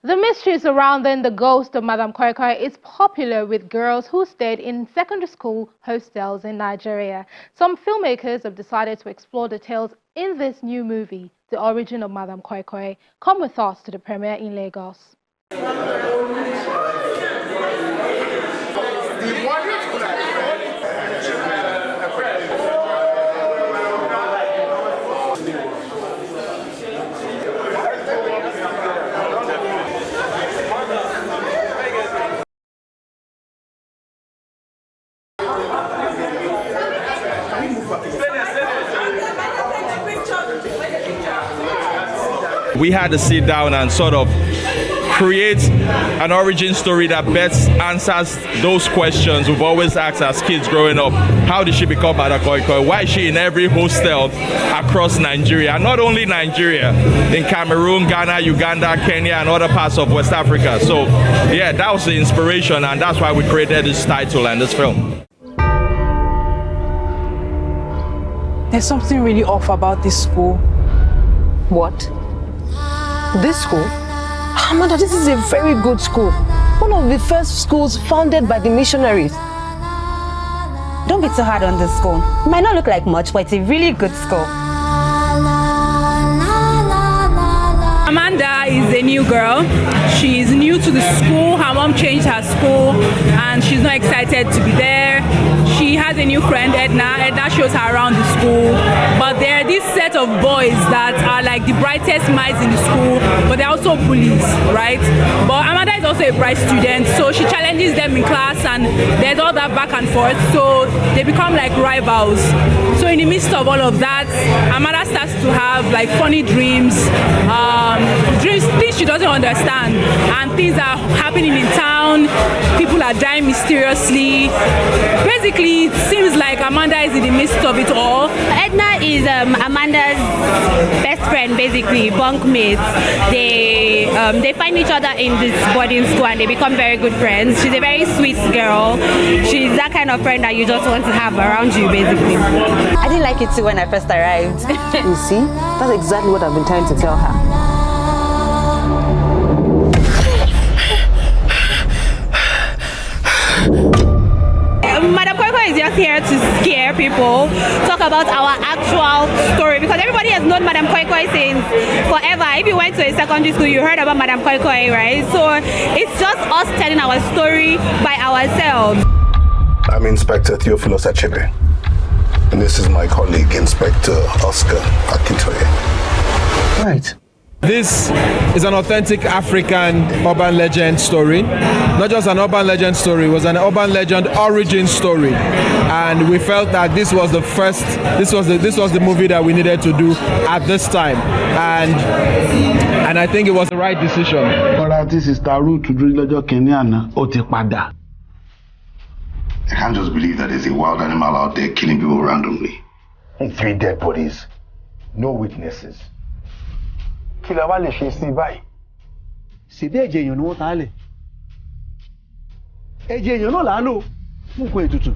The mystery surrounding the ghost of Madam Koi Koi is popular with girls who stayed in secondary school hostels in Nigeria. Some filmmakers have decided to explore the tales in this new movie, The Origin of Madam Koi Koi. Come with us to the premiere in Lagos. We had to sit down and sort of create an origin story that best answers those questions we've always asked as kids growing up. How did she become Madam Koi Koi? Why is she in every hostel across Nigeria? And not only Nigeria, in Cameroon, Ghana, Uganda, Kenya, and other parts of West Africa. So yeah, that was the inspiration, and that's why we created this title and this film. There's something really off about this school. What? This school? Amanda, this is a very good school. One of the first schools founded by the missionaries. Don't be too hard on this school. It might not look like much, but it's a really good school. Amanda is a new girl. She's new to the school. Her mom changed her school and she's not excited to be there. She has a new friend, Edna. Edna shows her around the school. But there are this set of boys that are like the brightest minds in the school, but they're also bullies, right? But Amanda is also a bright student, so she challenges them in class and there's all that back and forth. So they become like rivals. So in the midst of all of that, Amanda starts to have like funny dreams, things she doesn't understand, and things are happening in town. People are dying mysteriously. Basically, it seems like Amanda is in the midst of it all. Edna is Amanda's best friend, basically, bunkmates. They find each other in this boarding school and they become very good friends. She's a very sweet girl. She's that kind of friend that you just want to have around you, basically. I didn't like it too when I first arrived. You see? That's exactly what I've been trying to tell her. Madam Koi Koi is just here to scare people, talk about our actual story, because everybody has known Madam Koi Koi since forever. If you went to a secondary school, you heard about Madam Koi Koi, right? So it's just us telling our story by ourselves. I'm Inspector Theophilus Achebe, and this is my colleague, Inspector Oscar Akintoye. Right. This is an authentic African urban legend story. Not just an urban legend story, it was an urban legend origin story. And we felt that this was the first, this was the movie that we needed to do at this time. And I think it was the right decision. I can't just believe that there's a wild animal out there killing people randomly. 3 dead bodies, no witnesses. Kí la wá lè ṣe sí báyìí? Ṣebí ẹ̀jẹ̀ èèyàn ni wọ́n ta lẹ̀. Ẹ̀jẹ̀ èèyàn náà là á lò fún nǹkan ètùtù.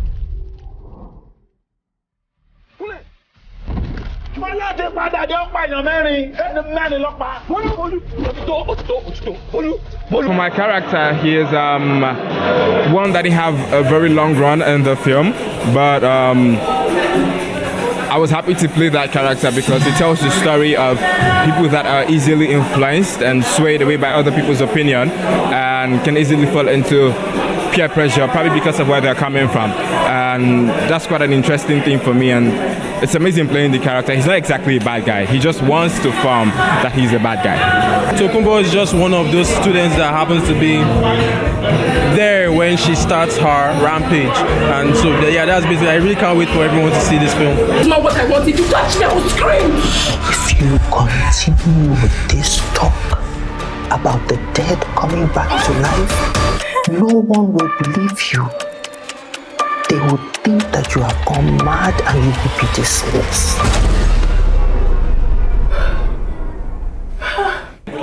Kúlẹ̀. Wọ́n láti padà dé ọ̀pá èèyàn mẹ́rin lọ́pàá. For my character, he is one that didn't have a very long run in the film, but I was happy to play that character because it tells the story of people that are easily influenced and swayed away by other people's opinion and can easily fall into peer pressure, probably because of where they're coming from. And that's quite an interesting thing for me, and it's amazing playing the character. He's not exactly a bad guy. He just wants to form that he's a bad guy. Tokumbo is just one of those students that happens to be there when she starts her rampage, and so yeah, that's basically. I really can't wait for everyone to see this film. It's not what I want. If you touch me, I will scream. If you continue with this talk about the dead coming back to life, no one will believe you. They will think that you have gone mad and you will be dismissed.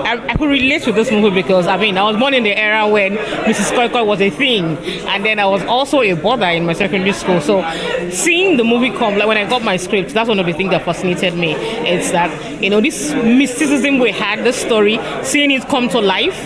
I could relate to this movie because, I mean, I was born in the era when Mrs. Koi Koi was a thing. And then I was also a boarder in my secondary school. So seeing the movie come, like when I got my script, that's one of the things that fascinated me. It's that, this mysticism we had, this story, seeing it come to life.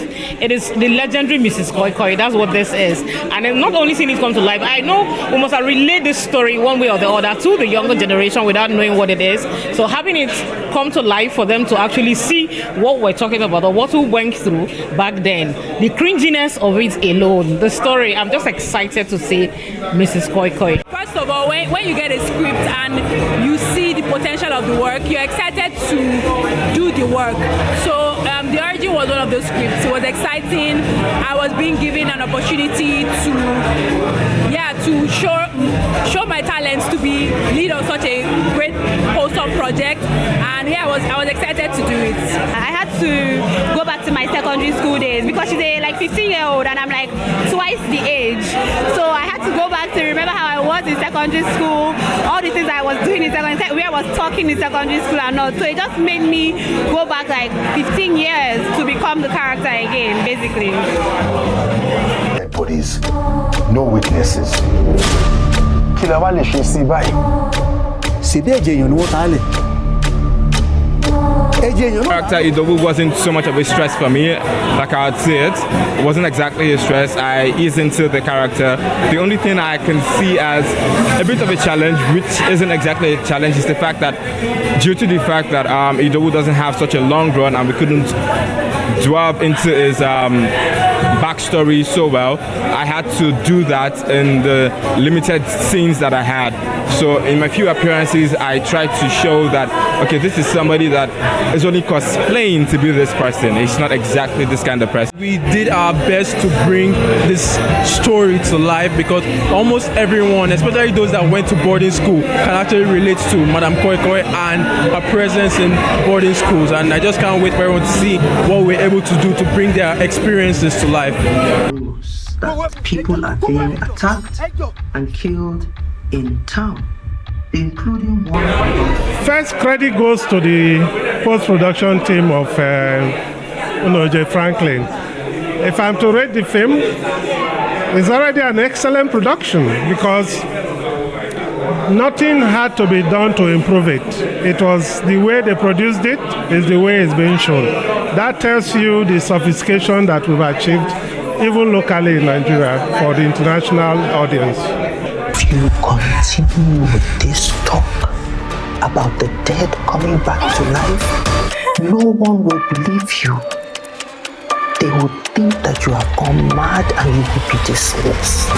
It is the legendary Mrs. Koi Koi. That's what this is. And then not only seeing it come to life, I know we must relate this story one way or the other to the younger generation without knowing what it is. So having it come to life for them to actually see what we're talking about or what we went through back then, the cringiness of it alone, the story, I'm just excited to see Mrs. Koi Koi. First of all, when you get a script and you see the potential of the work, you're excited to do the work. So The Origin was one of those scripts. It was exciting. I was being given an opportunity to show my talents, to be lead on such a great wholesome project, and I was excited to do it. I had to go back to my secondary school days because she's a 15-year-old and I'm like twice the age. So I had to go back to remember how I was in secondary school, all the things I was doing in secondary school, where I was talking in secondary school and all. So it just made me go back 15 years to become the character again, basically. Dead bodies, no witnesses. Kila wale ṣe sí báyìí. Ṣebí ẹ̀jẹ̀ èèyàn ni wọ́n ta lẹ̀. Character Idowu wasn't so much of a stress for me, like I would say it. It wasn't exactly a stress. I eased into the character. The only thing I can see as a bit of a challenge, which isn't exactly a challenge, is the fact that due to the fact that Idowu doesn't have such a long run and we couldn't delve into his backstory so well, I had to do that in the limited scenes that I had. So in my few appearances, I tried to show that, okay, this is somebody that is only cosplaying to be this person. It's not exactly this kind of person. We did our best to bring this story to life because almost everyone, especially those that went to boarding school, can actually relate to Madam Koi Koi and her presence in boarding schools. And I just can't wait for everyone to see what we're able to do to bring their experiences to life. That people are being attacked and killed in town, including one. First credit goes to the post-production team of J. Franklin. If I'm to rate the film, it's already an excellent production because nothing had to be done to improve it. It was the way they produced it, is the way it's being shown. That tells you the sophistication that we've achieved, even locally in Nigeria, for the international audience. If you continue with this talk about the dead coming back to life, no one will believe you. They will think that you have gone mad and you will be dismissed.